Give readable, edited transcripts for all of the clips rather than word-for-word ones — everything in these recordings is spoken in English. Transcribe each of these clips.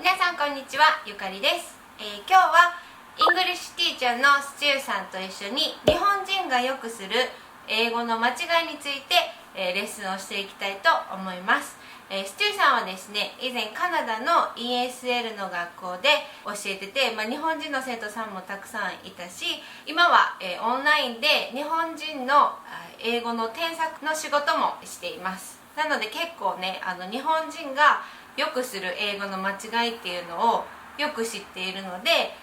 皆さんこんにちは、ゆかりです。今日はイングリッシュティーチャーのスチューさんと一緒に日本人がよくする英語の間違いについて、レッスンをしていきたいと思います。スチューさんはですね、以前カナダの ESL の学校で教えてて、日本人の生徒さんもたくさんいたし、今は、オンラインで日本人の英語の添削の仕事もしています。なので結構ね、日本人がよくする英語の間違いっていうのをよく知っているので、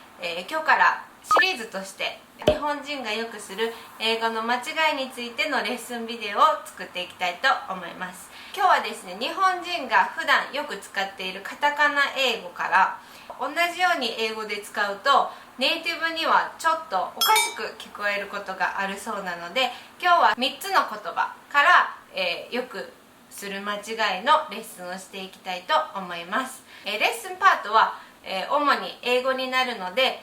今日からシリーズとして日本人がよくする英語の間違いについてのレッスンビデオを作っていきたいと思います。今日はですね、日本人が普段よく使っているカタカナ英語から同じように英語で使うとネイティブにはちょっとおかしく聞こえることがあるそうなので、今日は3つの言葉から、よくする間違いのレッスンをしていきたいと思います。レッスンパートは、主に英語になるので、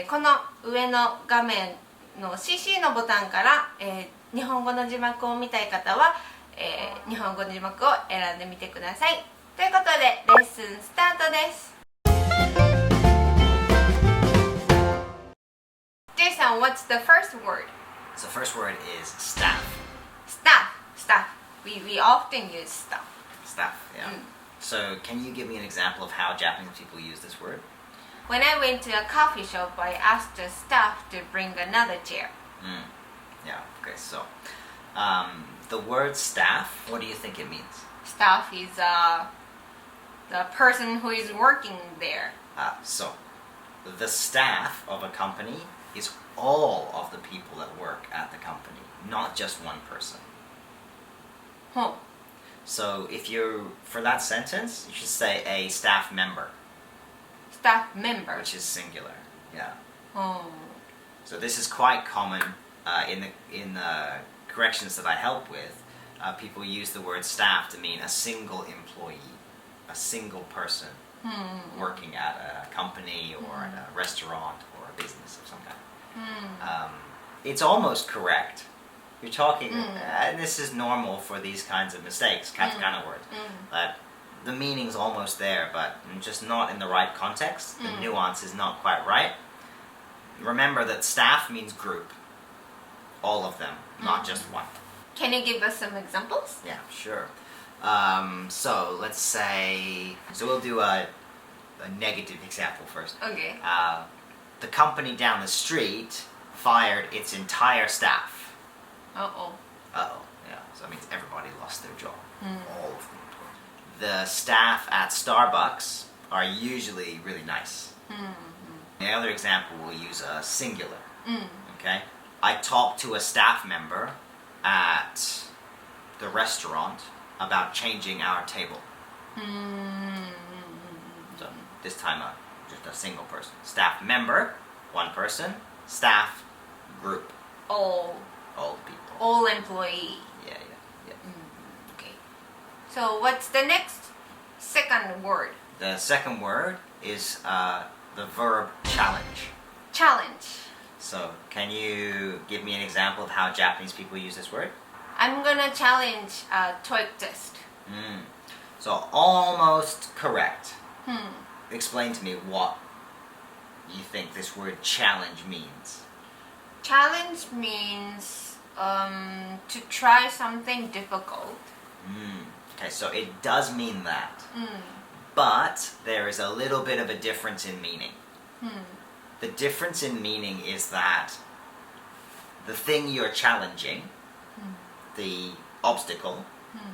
この上の画面の CC のボタンから、日本語の字幕を見たい方は、日本語の字幕を選んでみてください。ということでレッスンスタートです。Jay さん、what's the first word? So the first word is staff. We often use stuff. Staff, yeah. So can you give me an example of how Japanese people use this word? When I went to a coffee shop, I asked the staff to bring another chair. Yeah, okay, so the word staff, what do you think it means? Staff is the person who is working there. So the staff of a company is all of the people that work at the company, not just one person. So if you, for that sentence, you should say a staff member. Staff member. Which is singular, yeah. So this is quite common in the corrections that I help with. People use the word staff to mean a single employee, a single person working at a company or at a restaurant or a business of some kind. It's almost correct. You're talking, and this is normal for these kinds of mistakes, katakana words. But the meaning's almost there, but just not in the right context. The nuance is not quite right. Remember that staff means group. All of them, not just one. Can you give us some examples? Yeah, sure. So let's say, so we'll do a negative example first. Okay. The company down the street fired its entire staff. Uh-oh. Yeah, so that means everybody lost their job. All of them. The staff at Starbucks are usually really nice. The other example, we'll use a singular. Okay? I talked to a staff member at the restaurant about changing our table. So this time just a single person. Staff member, one person. Staff, group. All people. All employee. Yeah. Okay. So what's the next second word? The second word is the verb challenge. Challenge. So can you give me an example of how Japanese people use this word? I'm gonna challenge a TOEIC test. So almost correct. Explain to me what you think this word challenge means. Challenge means to try something difficult. Okay, so it does mean that. But there is a little bit of a difference in meaning. The difference in meaning is that the thing you're challenging, the obstacle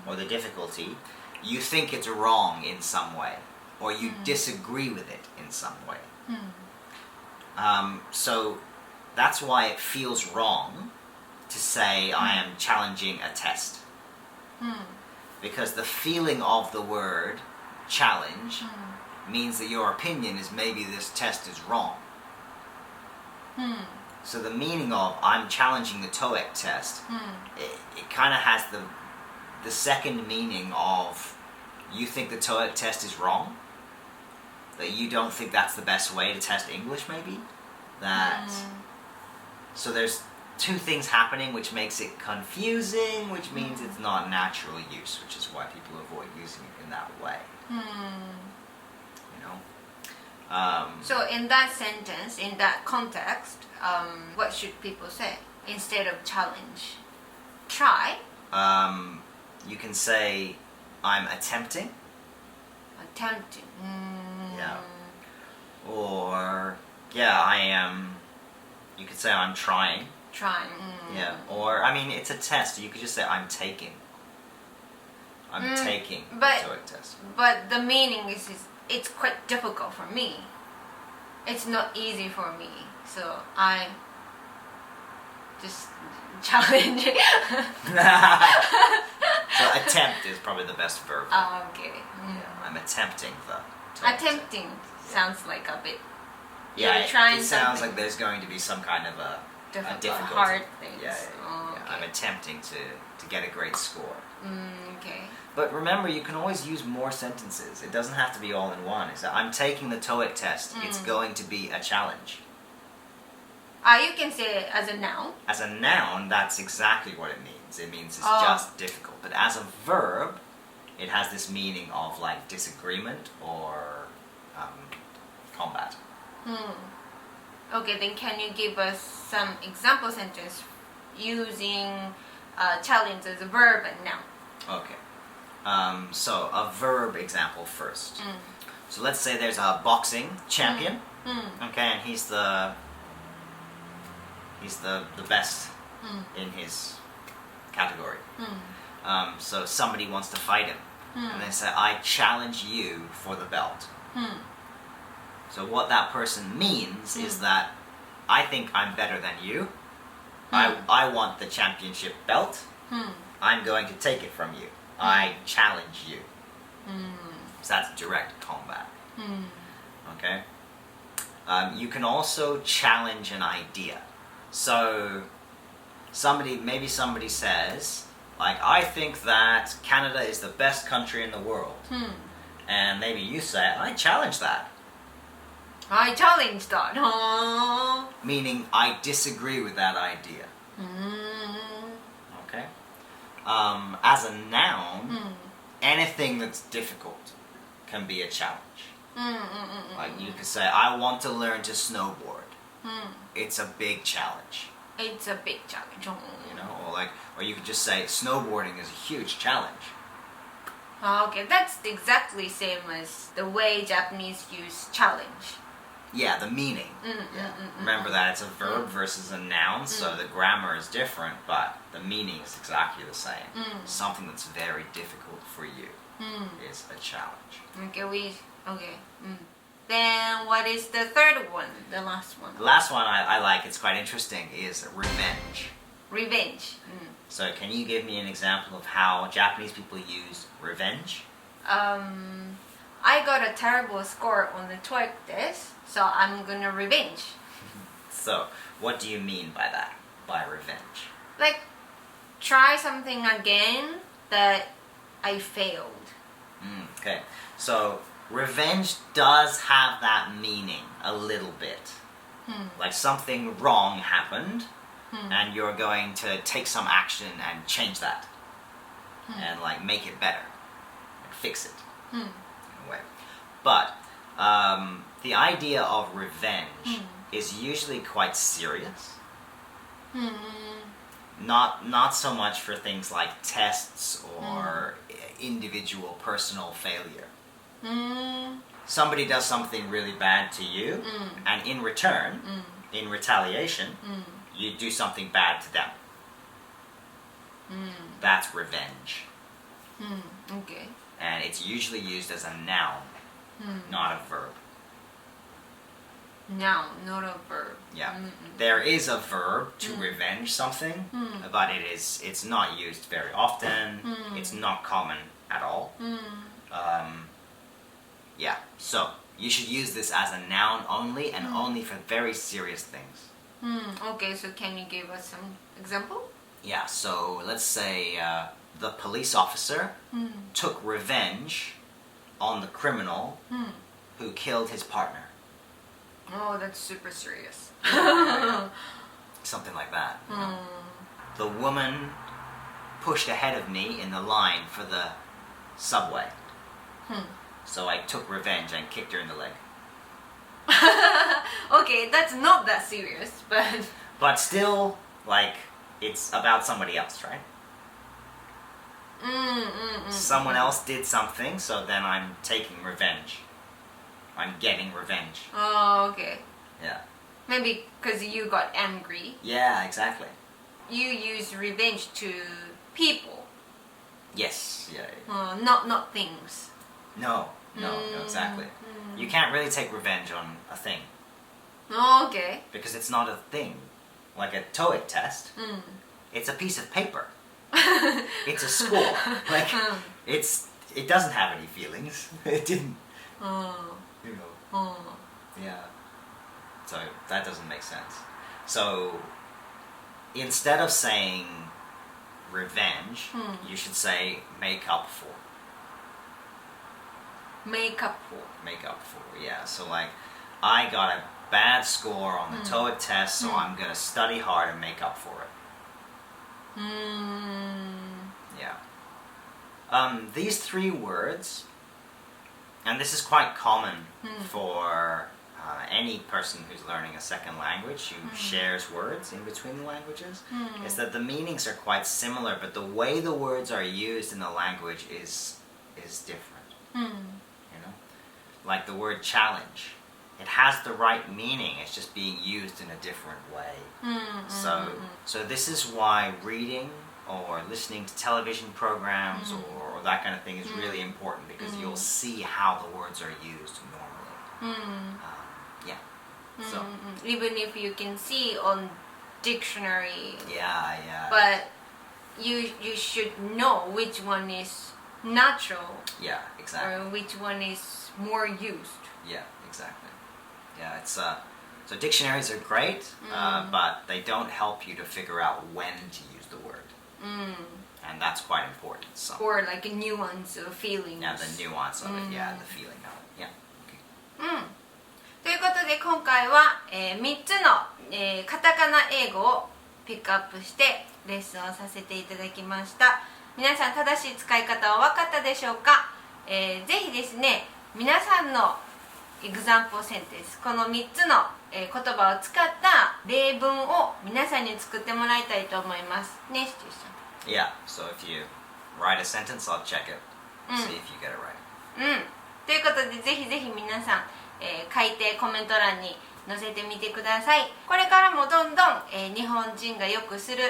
or the difficulty, you think it's wrong in some way, or you disagree with it in some way. So that's why it feels wrong to say I am challenging a test. Because the feeling of the word challenge means that your opinion is maybe this test is wrong. So the meaning of I'm challenging the TOEIC test, it kind of has the second meaning of you think the TOEIC test is wrong, that you don't think that's the best way to test English maybe, that so there's two things happening which makes it confusing, which means it's not natural use, which is why people avoid using it in that way. You know? So in that sentence, in that context, what should people say instead of challenge? Try? You can say, I'm attempting. Attempting. Yeah. Or, yeah, I am. You could say, I'm trying. Trying. Yeah. Or, I mean, it's a test. You could just say, I'm taking. I'm taking the TOEIC test. But the meaning is it's quite difficult for me. It's not easy for me. So I just challenge it. So attempt is probably the best verb. Okay. Yeah, I'm attempting the TOEIC Attempting sounds like a bit. Yeah, You're trying it sounds something. like there's going to be some kind of a difficulty. Hard things. Yeah, Oh, okay. I'm attempting to get a great score. Okay. But remember, you can always use more sentences. It doesn't have to be all in one. It's that I'm taking the TOEIC test. It's going to be a challenge. You can say it as a noun. As a noun, that's exactly what it means. It means it's just difficult. But as a verb, it has this meaning of like disagreement or combat. Okay, then can you give us some example sentence using challenge as a verb and noun? Okay. So a verb example first. So let's say there's a boxing champion. Okay, and he's the best in his category. So somebody wants to fight him, and they say, "I challenge you for the belt." So what that person means is that I think I'm better than you. I want the championship belt. I'm going to take it from you. I challenge you. So that's direct combat. Okay. You can also challenge an idea. So maybe somebody says, like, I think that Canada is the best country in the world. And maybe you say, I challenge that. I challenge that. Meaning, I disagree with that idea. Okay? As a noun, anything that's difficult can be a challenge. Like you could say, I want to learn to snowboard. It's a big challenge. It's a big challenge. You know, or you could just say, snowboarding is a huge challenge. Okay, that's exactly same as the way Japanese use challenge. Yeah, the meaning. Remember that it's a verb versus a noun, so the grammar is different, but the meaning is exactly the same. Something that's very difficult for you is a challenge. Okay. Then what is the third one? The last one. The last one I like, it's quite interesting, is revenge. Revenge. So can you give me an example of how Japanese people use revenge? I got a terrible score on the TOEIC test, so I'm gonna revenge. So, what do you mean by that? By revenge? Like, try something again that I failed. Okay. So, revenge does have that meaning a little bit. Like something wrong happened, and you're going to take some action and change that. And like make it better. And fix it. In a way. But the idea of revenge is usually quite serious. Not so much for things like tests or individual personal failure. Somebody does something really bad to you, and in return, in retaliation, you do something bad to them. That's revenge. Okay. And it's usually used as a noun, not a verb. Noun, not a verb. Yeah. There is a verb to revenge something, but it's not used very often. It's not common at all. Yeah, so you should use this as a noun only and only for very serious things. Okay, so can you give us some example? Yeah, so let's say the police officer took revenge on the criminal who killed his partner. Oh, that's super serious. Something like that. You know? The woman pushed ahead of me in the line for the subway. So I took revenge and kicked her in the leg. okay, that's not that serious, but But still, like, it's about somebody else, right? Someone else did something, so then I'm taking revenge. I'm getting revenge. Oh, okay. Yeah. Maybe because you got angry. Yeah, exactly. You use revenge to people, Yes. Yeah. not things. No, exactly. You can't really take revenge on a thing Oh, okay. because it's not a thing. Like a TOEIC test, it's a piece of paper. It's a score. Like it doesn't have any feelings. It didn't. You know. Yeah. So that doesn't make sense. So instead of saying revenge, you should say make up for. Make up for. Make up for, yeah. So like, I got a bad score on the TOEIC test, so I'm gonna study hard and make up for it. Yeah. These three words, and this is quite common for any person who's learning a second language who shares words in between the languages, is that the meanings are quite similar, but the way the words are used in the language is different. You know, like the word challenge, it has the right meaning, it's just being used in a different way. So this is why reading or listening to television programs or that kind of thing is really important, because you'll see how the words are used normally. Yeah. So Even if you can see on dictionary, yeah. but you should know which one is natural Yeah, exactly. or which one is more used. Yeah, exactly. Yeah, it's so dictionaries are great, but they don't help you to figure out when to use the word, and that's quite important. So Or like a nuance of feelings. yeah, the nuance of it, yeah, the feeling of it, yeah. Okay. ということで今回は、3つの、カタカナ英語をピックアップしてレッスンをさせていただきました。皆さん正しい使い方は分かったでしょうか？ぜひですね、皆さんのエグザンプルセンテンス、この3つの、言葉を使った例文を皆さんに作ってもらいたいと思いますね、シチューさん。Yeah, so if you write a sentence, I'll check it, see if you get it right. ということでぜひぜひ皆さん、書いてコメント欄に載せてみてください。これからもどんどん、日本人がよくする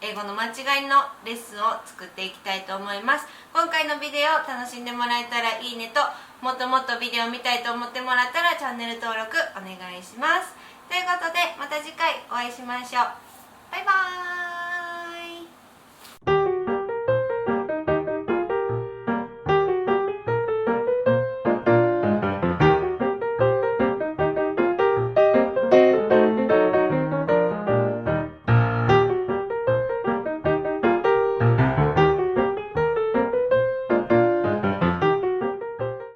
英語の間違いのレッスンを作っていきたいと思います。今回のビデオを楽しんでもらえたらいいねと、もっともっとビデオを見たいと思ってもらったらチャンネル登録お願いします。ということでまた次回お会いしましょう。バイバーイ。